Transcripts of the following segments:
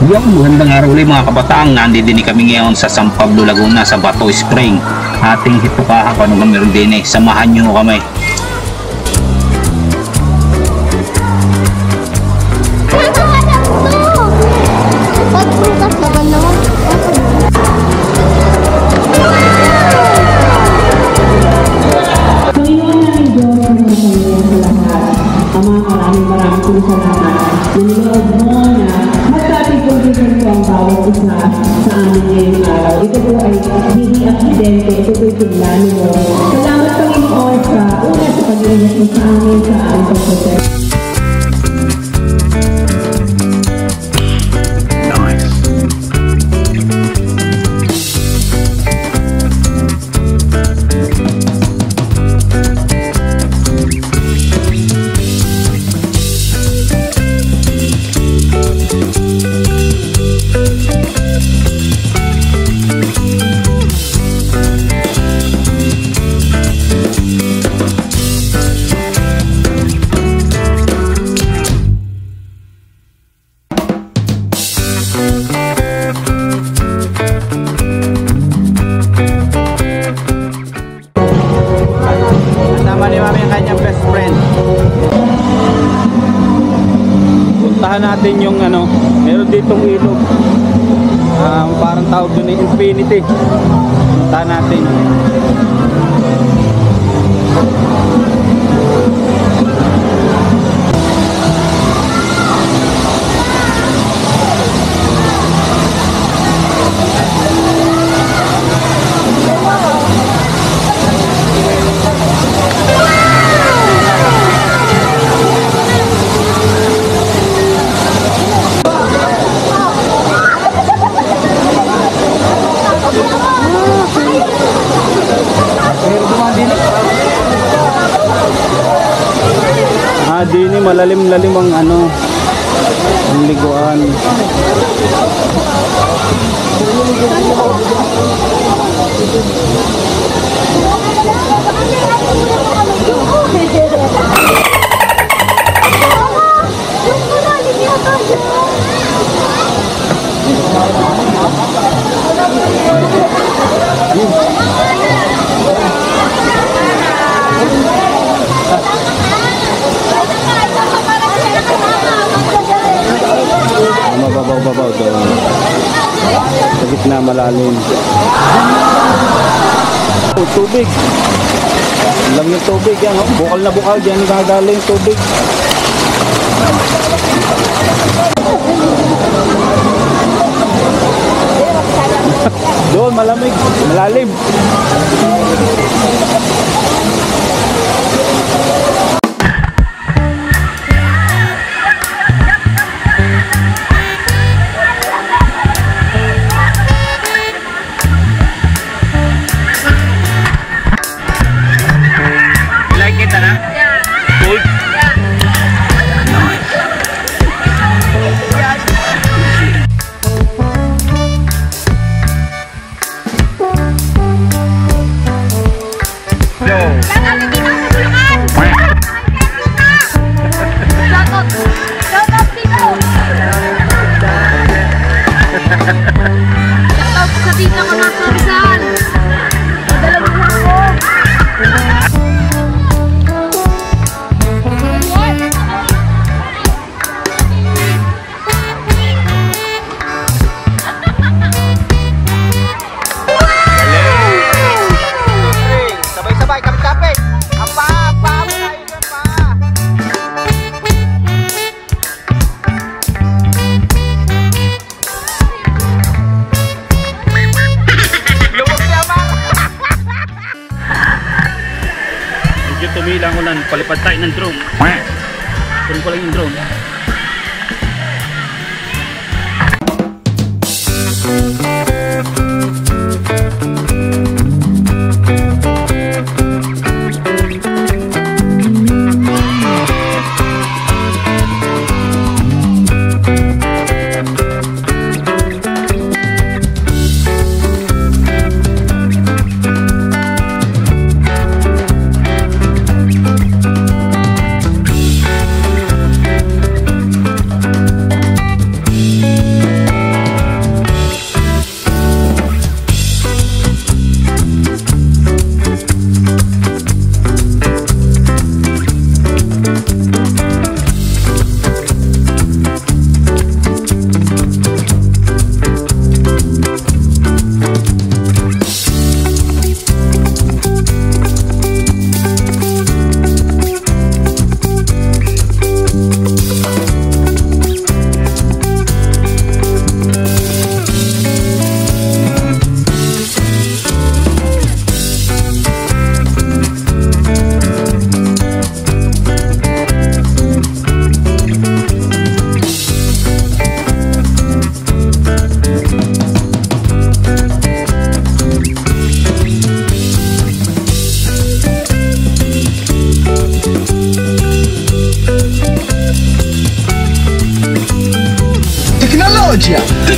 Yung magandang araw ulit mga kabataan, nandito din kami ngayon sa San Pablo, Laguna sa Bato Spring. Ating hitukahan kung ano meron din eh. Samahan nyo kami. Ito po ay hindi aksidente, ito po yung plano mo. Salamat Panginoon sa una sa pag-iingat mo sa amin sa aming pagprotect. Natin yung ano, meron ditong ilog, parang tawag doon ni Infinity. Puntahan natin. Dini malalim-lalim ang ano, ang liguan. Mababaw doon sa gitna, malalim. Tubig, alam yung tubig yan, bukal na bukal dyan gagaling tubig. Doon malamig, malalim. Tumilang ulan, palipad tayo ng drone. Kunin ko lang yung drone.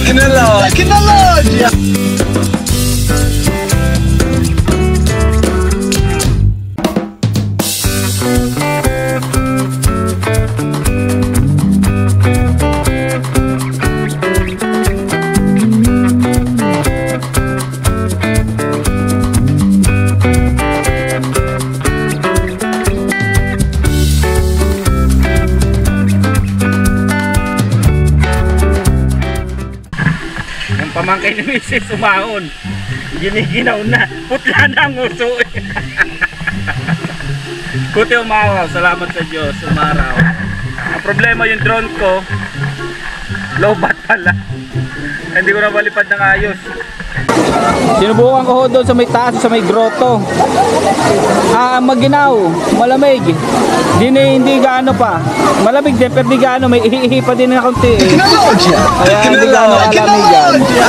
Tecnologia! Pamangkay ni Mrs. umahon. Giniginaw na. Putla na ang uso. Kuti umahaw. Salamat sa Diyos. Umaraw. Ang problema yung drone ko, low bat pala. Hindi ko na malipad ng ayos. Sinubukan ko ho doon sa may taas, sa may grotto. Maginaw, malamig. Hindi gaano pa. Malamig din, pero di gaano. May ihihi pa din na konti. Tecnologia! Kaya hindi gaano kalamig yan. Tecnologia!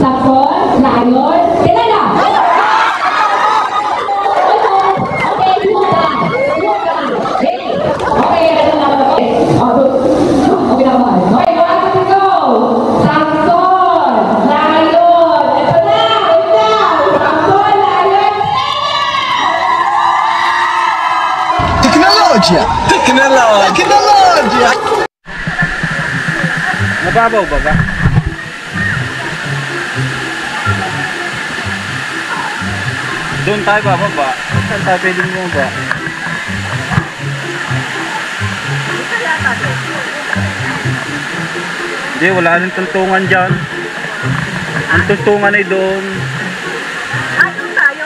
Sakon, layon, kilala. Okay, you hold on. Okay, ito na ako. Okay na ba? Okay, one, two, go. Sakon, layon. Ito na, Sakon, layon. Teknolojia! Teknolojia! Mababaw ba ba? Doon tayo bababa. Saan tayo pwede mo ba? Hindi, wala nang tuntungan dyan. Ang tuntungan ay doon. Doon tayo.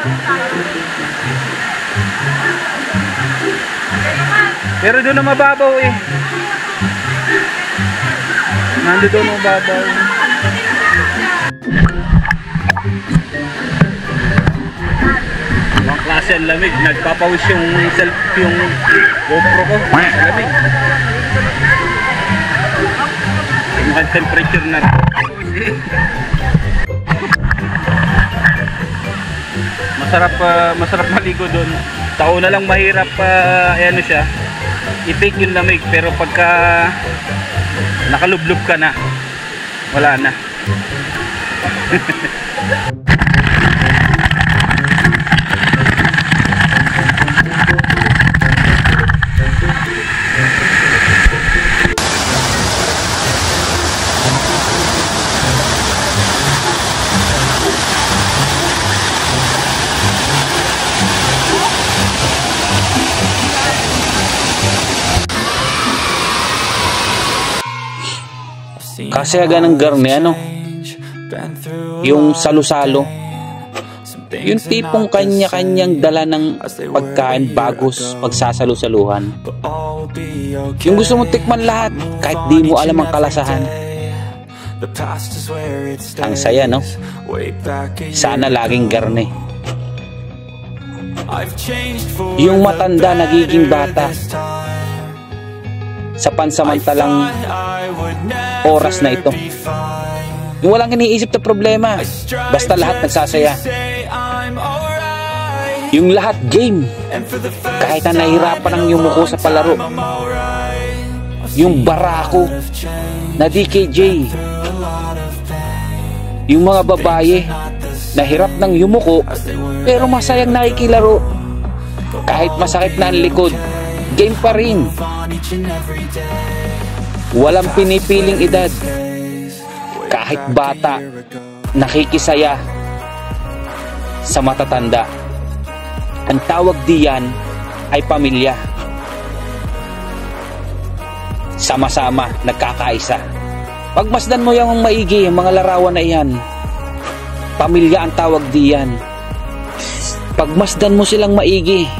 Pero doon na mababaw eh. Nando doon mababaw. Ibang klase ang lamig. Nagpapawis yung GoPro ko. Sa lamig. Mukhang temperature na. Masarap maligo doon. Tao na lang mahirap ano siya. I-take yung lamig, pero pagka nakalublob ka na, wala na. Kasi aga ng garne, ano? Yung salo-salo. Yung tipong kanya-kanyang dala ng pagkain bagos pagsasalo-saluhan. Yung gusto mo tikman lahat kahit di mo alam ang kalasahan. Ang saya, no? Sana laging garne. Yung matanda nagiging bata sa pansamantalang oras na ito. Yung walang iniisip na problema, basta lahat nagsasaya. Yung lahat game, kahit na nahihirapan ang yumuko sa palaro. Yung barako na DKJ. Yung mga babae na hirap ng yumuko pero masayang nakikilaro. Kahit masakit na ang likod, game pa rin. Walang pinipiling edad. Kahit bata, nakikisaya sa matatanda. Ang tawag diyan ay pamilya. Sama-sama, nagkakaisa. Pagmasdan mo yung maigi, mga larawan na iyan. Pamilya ang tawag diyan. Pagmasdan mo silang maigi.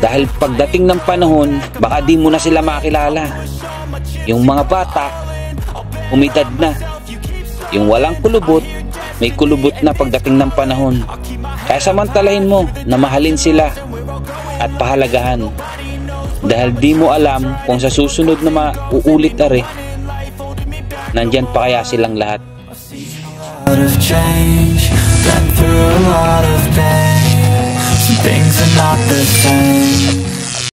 Dahil pagdating ng panahon, baka di mo na sila makilala. Yung mga bata, umidad na. Yung walang kulubot, may kulubot na pagdating ng panahon. Kaya samantalahin mo na mahalin sila at pahalagahan. Dahil di mo alam kung sa susunod na mauulit are, nandyan pa kaya silang lahat. Things are not the same.